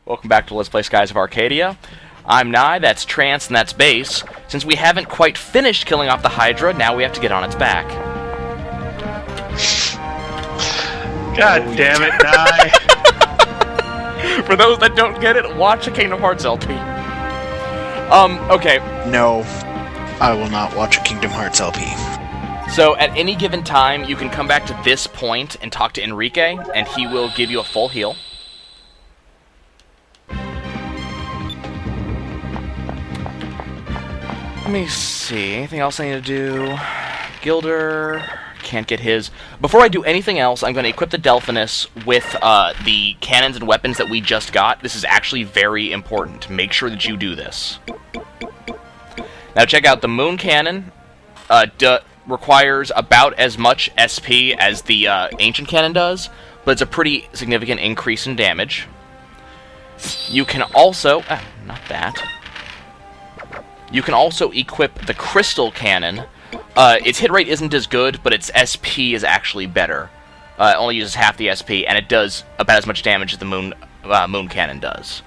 Welcome back to Let's Play Skies of Arcadia. I'm Nye, that's Trance, and that's Base. Since we haven't quite finished killing off the Hydra, now we have to get on its back. God damn it, Nye! For those that don't get it, watch a Kingdom Hearts LP. Okay. No, I will not watch a Kingdom Hearts LP. So, at any given time, you can come back to this point and talk to Enrique, and he will give you a full heal. Let me see, anything else I need to do? Gilder, can't get his. Before I do anything else, I'm going to equip the Delphinus with the cannons and weapons that we just got. This is actually very important. Make sure that you do this. Now check out the Moon Cannon. Requires about as much SP as the Ancient Cannon does, but it's a pretty significant increase in damage. You can also... not that. You can also equip the Crystal Cannon. Its hit rate isn't as good, but its SP is actually better. It only uses half the SP, and it does about as much damage as the Moon Cannon does.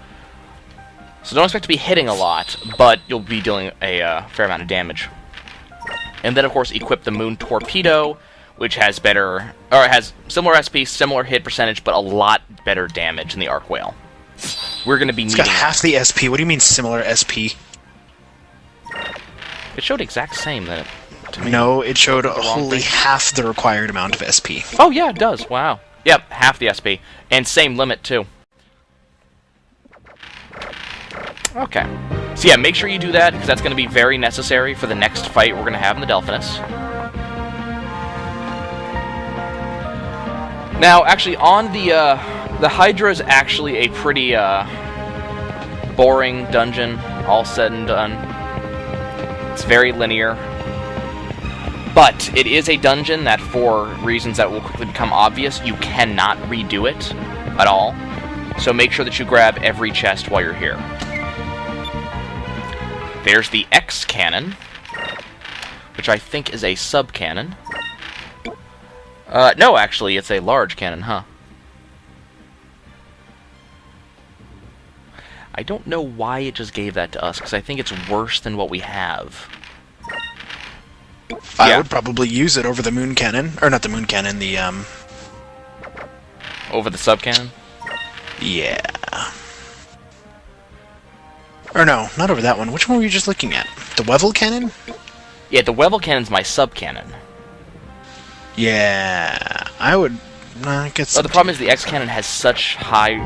So don't expect to be hitting a lot, but you'll be dealing a fair amount of damage. And then, of course, equip the Moon Torpedo, which has better... or has similar SP, similar hit percentage, but a lot better damage than the Arc Whale. We're going to be needing... It's got half the SP. What do you mean similar SP? It showed exact same to me. No, it showed only half the required amount of SP. Oh, yeah, it does. Wow. Yep, half the SP. And same limit, too. Okay. So yeah, make sure you do that, because that's going to be very necessary for the next fight we're going to have in the Delphinus. Now, actually, on the Hydra is actually a pretty boring dungeon, all said and done. It's very linear. But it is a dungeon that, for reasons that will quickly become obvious, you cannot redo it at all. So make sure that you grab every chest while you're here. There's the X cannon, which I think is a sub-cannon. No, actually, it's a large cannon, huh? I don't know why it just gave that to us, because I think it's worse than what we have. I would probably use it over the Moon Cannon. Or not the Moon Cannon, the, Over the sub-cannon? Yeah. Or no, not over that one. Which one were you just looking at? The Wevel Cannon? Yeah, the Wevel Cannon's my sub-cannon. Yeah, I would get But the problem is the X Cannon has such high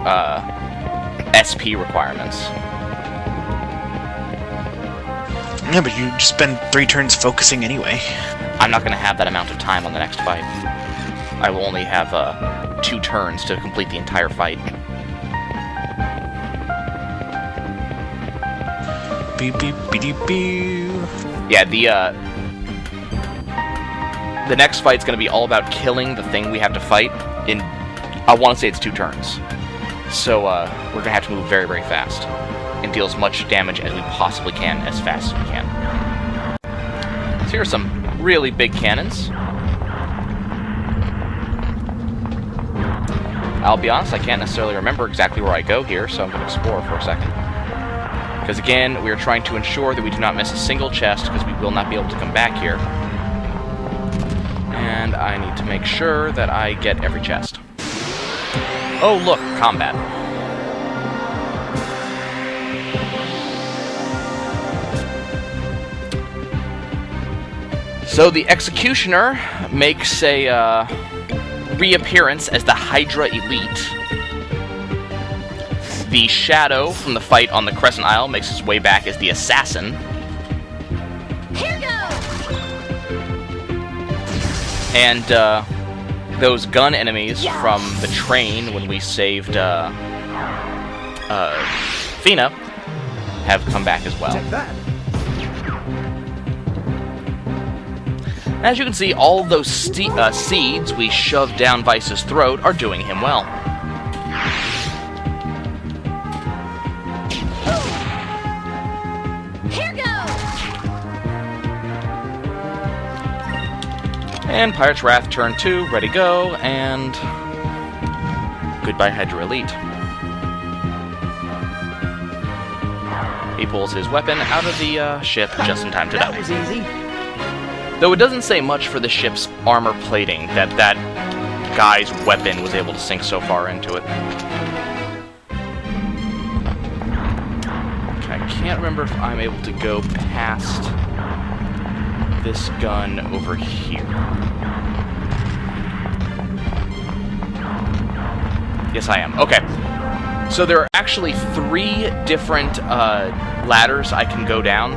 SP requirements. Yeah, but you just spend 3 turns focusing anyway. I'm not going to have that amount of time on the next fight. I will only have 2 turns to complete the entire fight. Beep beep beep beep. Yeah, the next fight's going to be all about killing the thing we have to fight in, I want to say it's 2 turns. So we're going to have to move very, very fast and deal as much damage as we possibly can as fast as we can. So here are some really big cannons. I'll be honest, I can't necessarily remember exactly where I go here, so I'm going to explore for a second. Because again, we are trying to ensure that we do not miss a single chest, because we will not be able to come back here. And I need to make sure that I get every chest. Oh look, combat. So the Executioner makes a reappearance as the Hydra Elite. The Shadow from the fight on the Crescent Isle makes his way back as the Assassin. Here goes! And those gun enemies from the train when we saved Fina have come back as well. Take that. As you can see, all of those seeds we shoved down Vice's throat are doing him well. Here goes! And Pirate's Wrath turn 2, ready go, and goodbye Hydra Elite. He pulls his weapon out of the ship just in time to die. That was easy. Though it doesn't say much for the ship's armor plating that that guy's weapon was able to sink so far into it. Okay, I can't remember if I'm able to go past this gun over here. Yes, I am. Okay. So there are actually 3 different ladders I can go down.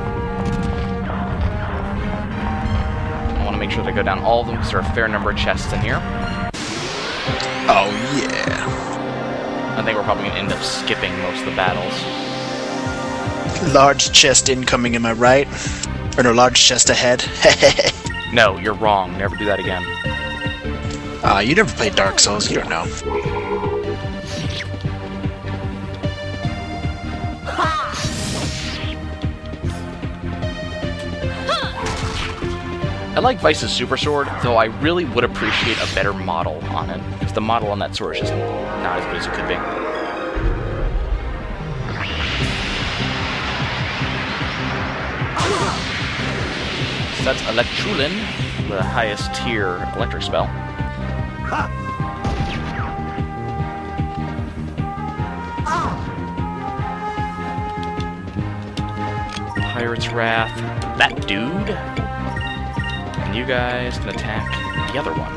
I want to make sure that I go down all of them because there are a fair number of chests in here. Oh, yeah. I think we're probably going to end up skipping most of the battles. Large chest incoming, am I right? Or no, large chest ahead. No, you're wrong. Never do that again. You never played Dark Souls, you don't know. I like Vice's super sword, though I really would appreciate a better model on it, because the model on that sword is just not as good as it could be. So that's Electrulin, the highest tier electric spell. Pirate's Wrath, that dude. And you guys can attack the other one.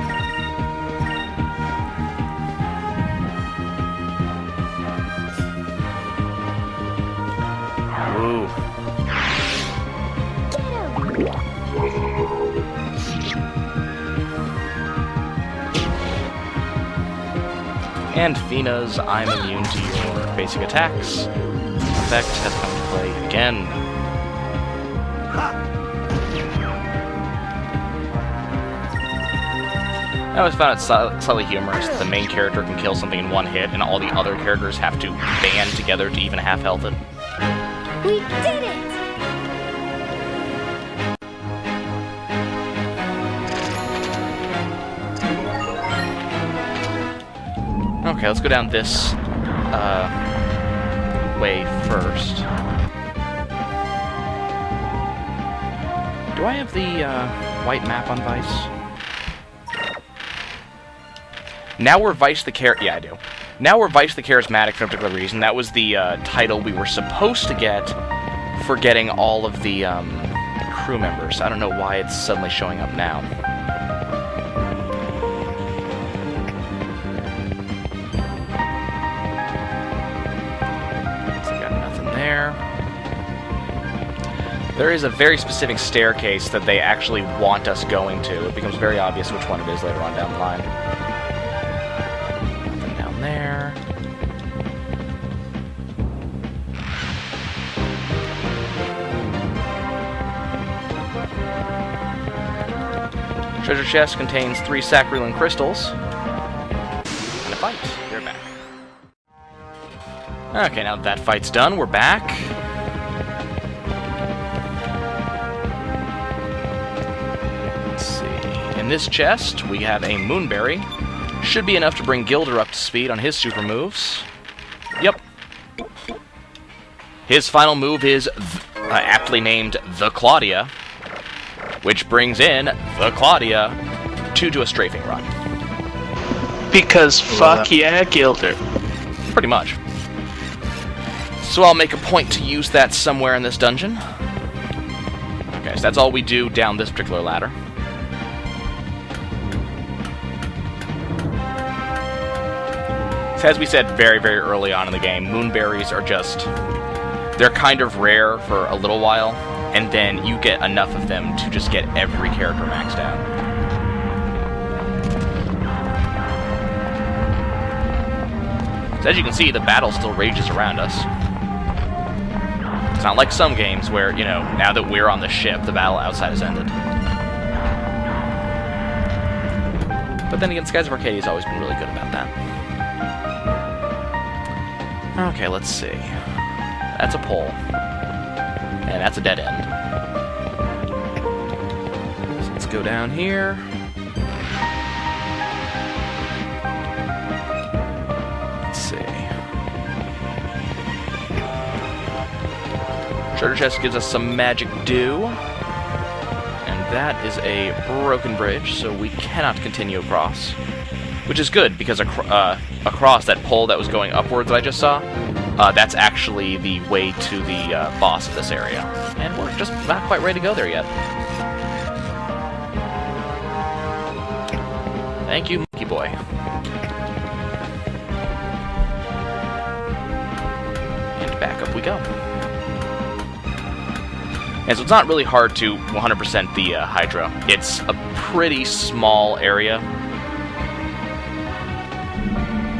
Ooh. And Fina's I'm immune to your basic attacks. Effect has come to play again. I always found it slightly humorous that the main character can kill something in one hit, and all the other characters have to band together to even half-health it. We did it! Okay, let's go down this way first. Do I have the white map on Vice? Now we're Vice the Yeah, I do. Now we're Vice the Charismatic for a particular reason. That was the title we were supposed to get for getting all of the crew members. I don't know why it's suddenly showing up now. So got nothing there. There is a very specific staircase that they actually want us going to. It becomes very obvious which one it is later on down the line. There. Treasure chest contains 3 saccharillion crystals. And a fight. We're back. Okay, now that fight's done, we're back. Let's see. In this chest, we have a moonberry. Should be enough to bring Gilder up to speed on his super moves. Yep. His final move is aptly named the Claudia, which brings in the Claudia to do a strafing run. Because fuck yeah, Gilder. Pretty much. So I'll make a point to use that somewhere in this dungeon. Okay, so that's all we do down this particular ladder. As we said very, very early on in the game, moonberries are just... they're kind of rare for a little while, and then you get enough of them to just get every character maxed out. So as you can see, the battle still rages around us. It's not like some games where, you know, now that we're on the ship, the battle outside has ended. But then again, Skies of Arcadia has always been really good about that. Okay, let's see. That's a pole. And that's a dead end. So let's go down here. Let's see. Treasure chest gives us some magic dew. And that is a broken bridge, so we cannot continue across. Which is good, because across that pole that was going upwards that I just saw, that's actually the way to the boss of this area. And we're just not quite ready to go there yet. Thank you, Monkey Boy. And back up we go. And so it's not really hard to 100% the Hydra. It's a pretty small area.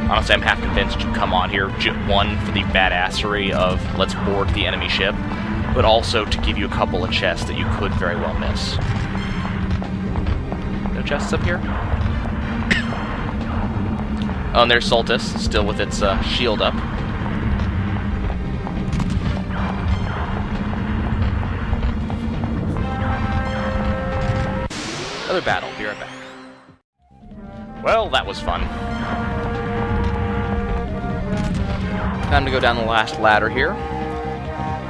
Honestly, I'm half convinced you come on here, one, for the badassery of let's board the enemy ship, but also to give you a couple of chests that you could very well miss. No chests up here? Oh, and there's Soltis, still with its shield up. Another battle, be right back. Well, that was fun. Time to go down the last ladder here.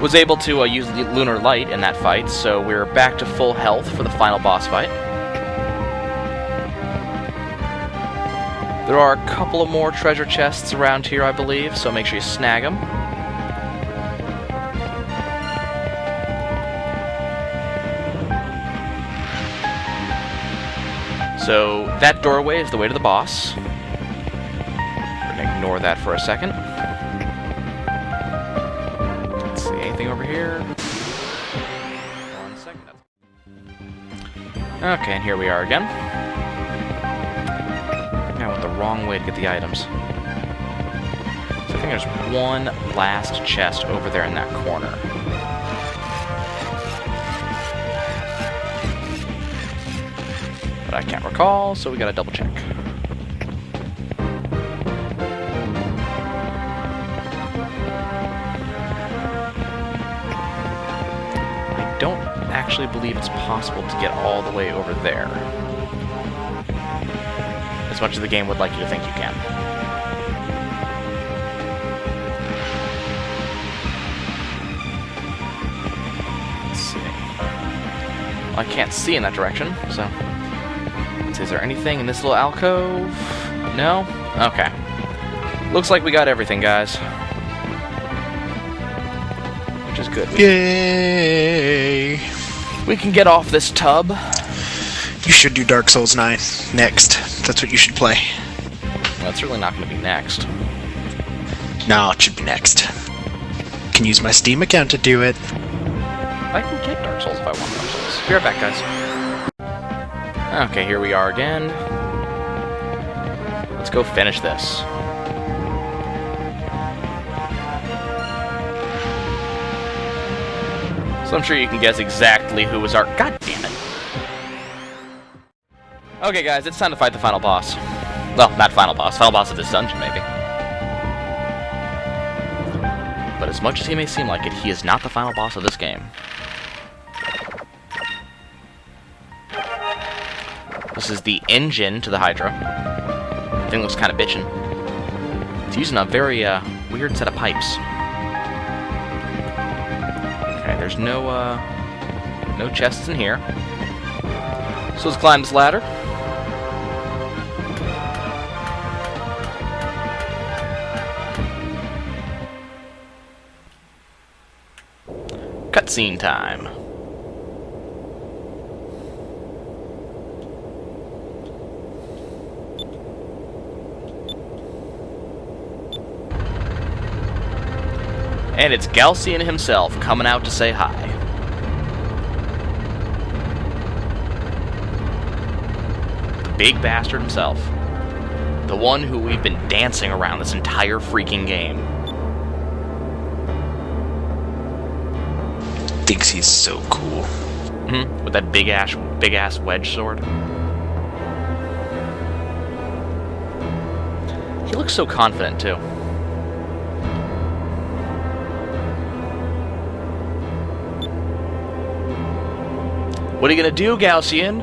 Was able to use the Lunar Light in that fight, so we're back to full health for the final boss fight. There are a couple of more treasure chests around here, I believe, so make sure you snag them. So that doorway is the way to the boss. We're gonna ignore that for a second. Let's see, anything over here? 1 second. Okay, and here we are again. I went the wrong way to get the items. So I think there's one last chest over there in that corner. But I can't recall, so we gotta double check. I don't actually believe it's possible to get all the way over there. As much as the game would like you to think you can. Let's see. Well, I can't see in that direction, so... Let's see, is there anything in this little alcove? No? Okay. Looks like we got everything, guys. Which is good. Yay! We can get off this tub. You should do Dark Souls 9 next. That's what you should play. Well, it's really not going to be next. No, it should be next. Can use my Steam account to do it. I can get Dark Souls if I want Dark Souls. Be right back, guys. Okay, here we are again. Let's go finish this. So I'm sure you can guess exactly who was our... God damn it. Okay, guys, it's time to fight the final boss. Well, not final boss of this dungeon, maybe. But as much as he may seem like it, he is not the final boss of this game. This is the engine to the Hydra. The thing looks kind of bitchin'. It's using a very weird set of pipes. Okay, there's no chests in here. So let's climb this ladder. Cutscene time. And it's Galcian himself coming out to say hi. The big bastard himself. The one who we've been dancing around this entire freaking game. Thinks he's so cool. Mm-hmm. With that big ass wedge sword. He looks so confident too. What are you gonna do, Galcian?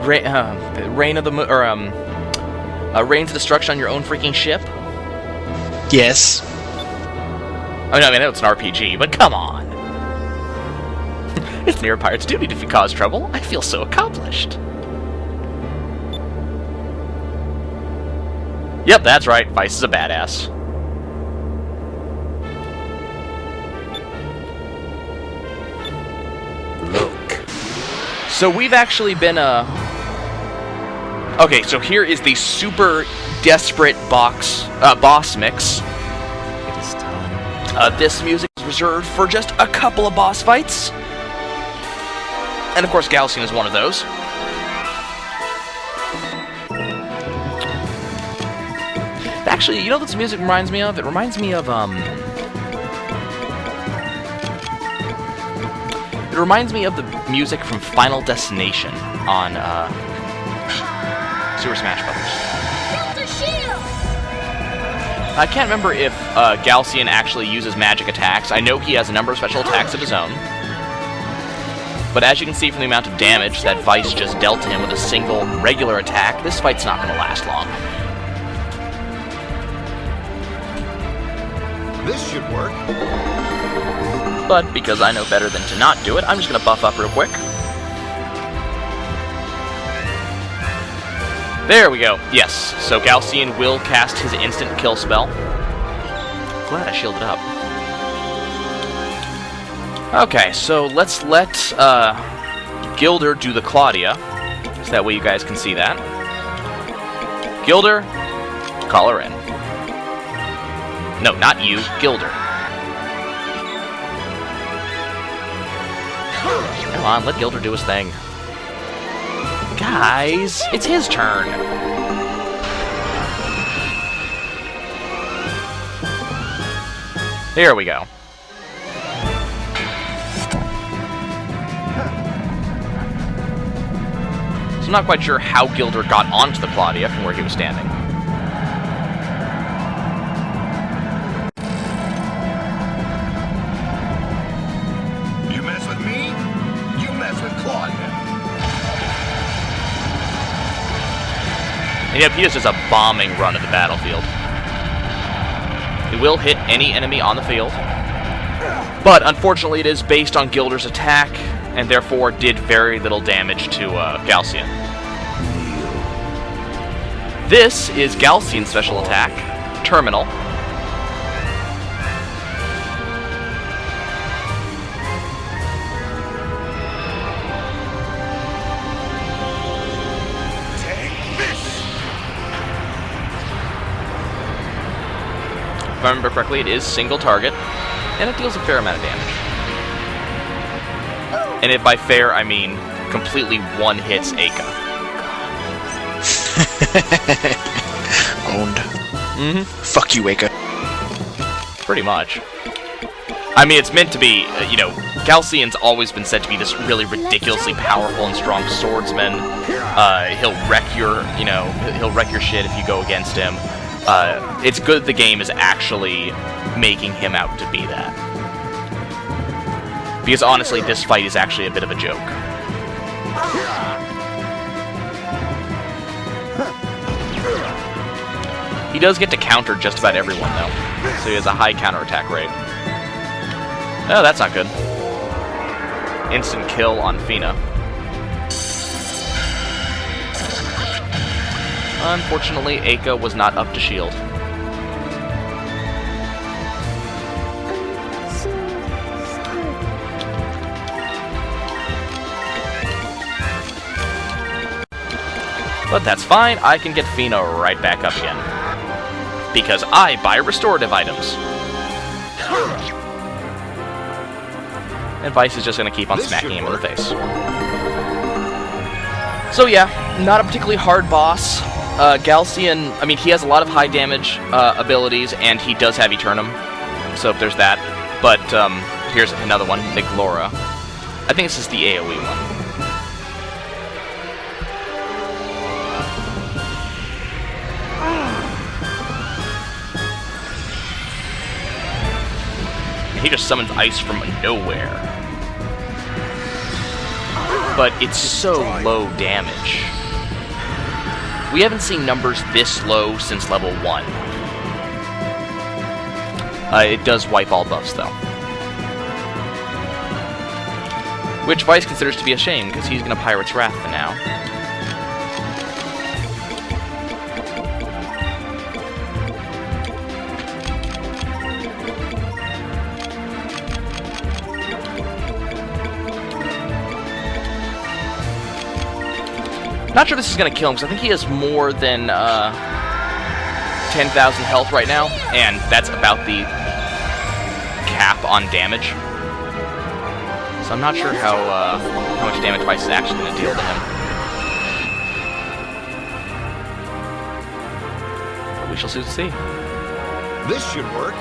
Rains of destruction on your own freaking ship? Yes. I mean, it's an RPG, but come on. It's mere pirate's duty to cause trouble. I feel so accomplished. Yep, that's right. Vice is a badass. Look. So we've actually been, Okay, so here is the super desperate boss mix. It is time. This music is reserved for just a couple of boss fights. And of course, Galcian is one of those. Actually, you know what this music reminds me of? It reminds me of, It reminds me of the music from Final Destination on, Super Smash Bros. Build a shield! I can't remember if Galcian actually uses magic attacks. I know he has a number of special attacks of his own. But as you can see from the amount of damage that Vice just dealt to him with a single regular attack, this fight's not going to last long. This should work. But because I know better than to not do it, I'm just going to buff up real quick. There we go. Yes, so Galcian will cast his instant kill spell. Glad I shielded up. Okay, so let's let Gilder do the Claudia, so that way you guys can see that. Gilder, call her in. No, not you, Gilder. Come on, let Gilder do his thing. Guys, it's his turn. There we go. So I'm not quite sure how Gilder got onto the Claudia from where he was standing. You mess with me, you mess with Claudia. And yep, he is just a bombing run of the battlefield. It will hit any enemy on the field, but unfortunately it is based on Gilder's attack, and therefore did very little damage to Galcian. This is Galcian's special attack, Terminal. If I remember correctly, it is single target, and it deals a fair amount of damage. And if by fair, I mean completely one-hits Aka. Owned. Mm-hmm. Fuck you, Aka. Pretty much. I mean, it's meant to be, you know, Galcian's always been said to be this really ridiculously powerful and strong swordsman. He'll wreck your, you know, he'll wreck your shit if you go against him. It's good the game is actually making him out to be that. Because honestly, this fight is actually a bit of a joke. He does get to counter just about everyone, though. So he has a high counterattack rate. Oh, that's not good. Instant kill on Fina. Unfortunately, Aka was not up to shield. But that's fine, I can get Fina right back up again. Because I buy restorative items. And Vice is just going to keep on smacking him in the face. So yeah, not a particularly hard boss. Galcian, I mean, he has a lot of high damage abilities, and he does have Eternum. So there's that. But here's another one, Niglora. I think this is the AoE one. He just summons ice from nowhere. But it's so low damage. We haven't seen numbers this low since level 1. It does wipe all buffs, though. Which Vice considers to be a shame, because he's going to Pirate's Wrath for now. Not sure this is going to kill him, because I think he has more than 10,000 health right now, and that's about the cap on damage. So I'm not sure how much damage Vice is actually going to deal to him. But we shall soon see. This should work.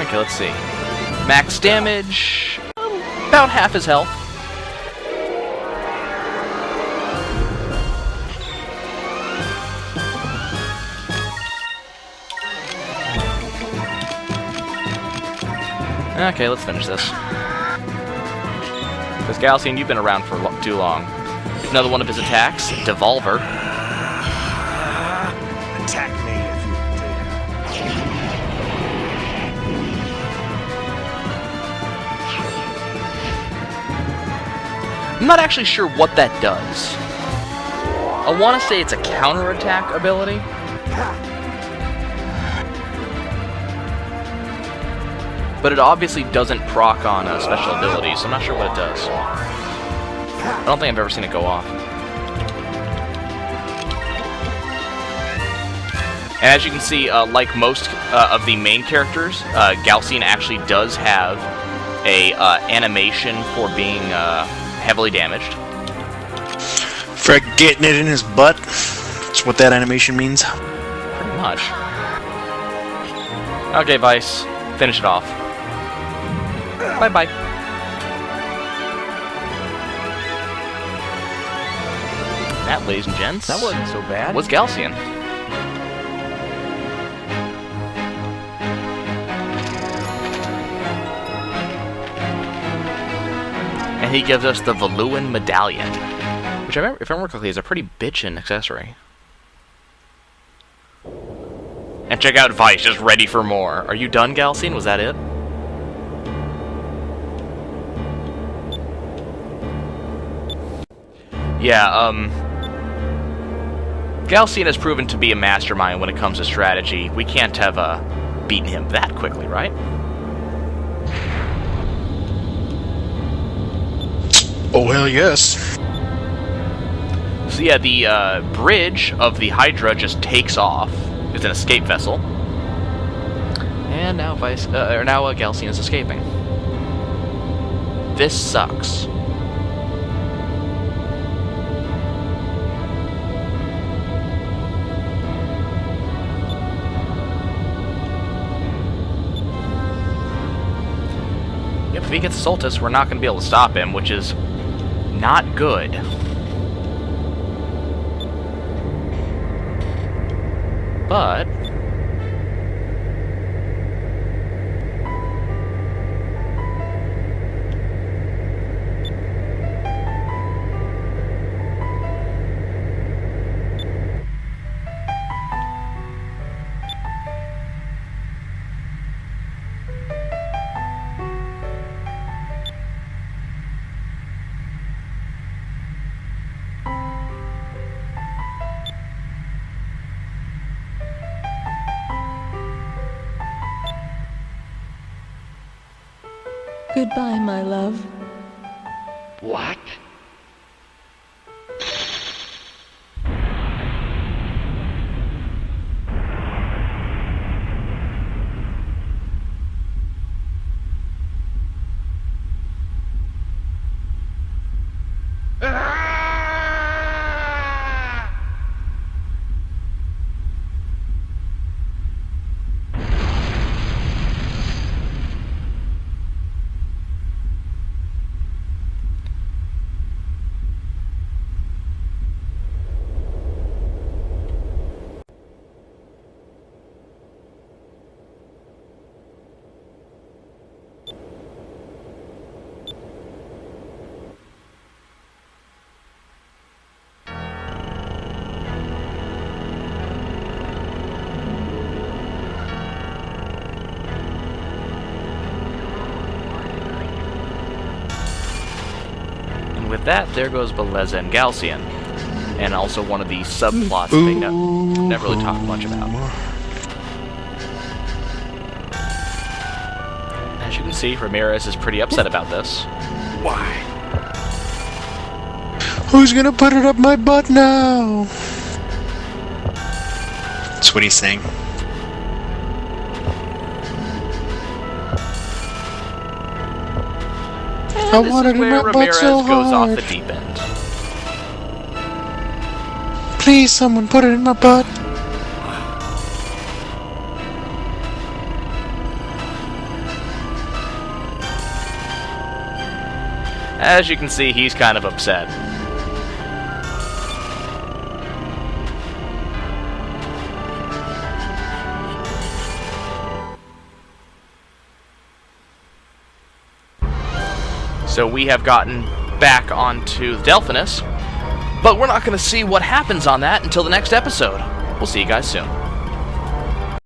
Okay, let's see. Max damage, about half his health. Okay, let's finish this. Because Galcian, you've been around for too long. Another one of his attacks, Devolver. Attack me if you dare. I'm not actually sure what that does. I want to say it's a counterattack ability. But it obviously doesn't proc on special abilities, so I'm not sure what it does. I don't think I've ever seen it go off. And as you can see, like most of the main characters, Galcian actually does have a animation for being heavily damaged. For getting it in his butt. That's what that animation means. Pretty much. Okay, Vice. Finish it off. Bye-bye. That, ladies and gents, That wasn't so bad. was Galcian. And he gives us the Valuan Medallion, which, if I remember correctly, is a pretty bitchin' accessory. And check out Vice, just ready for more. Are you done, Galcian? Was that it? Yeah, Galcian has proven to be a mastermind when it comes to strategy. We can't have beaten him that quickly, right? Oh, hell yes. So yeah, the bridge of the Hydra just takes off. It's an escape vessel. And now Galcian is escaping. This sucks. If he gets Soltis, we're not going to be able to stop him, which is not good. But Goodbye, my love. What? with that, there goes Beleza and Galcian. And also one of the subplots that they never really talk much about. As you can see, Ramirez is pretty upset about this. Why? Who's gonna put it up my butt now? That's what he's saying. I This wanted is it in where my butt Ramirez so goes off hard. the deep end. Please, someone put it in my butt. As you can see, he's kind of upset. So we have gotten back onto the Delphinus, but we're not going to see what happens on that until the next episode. We'll see you guys soon.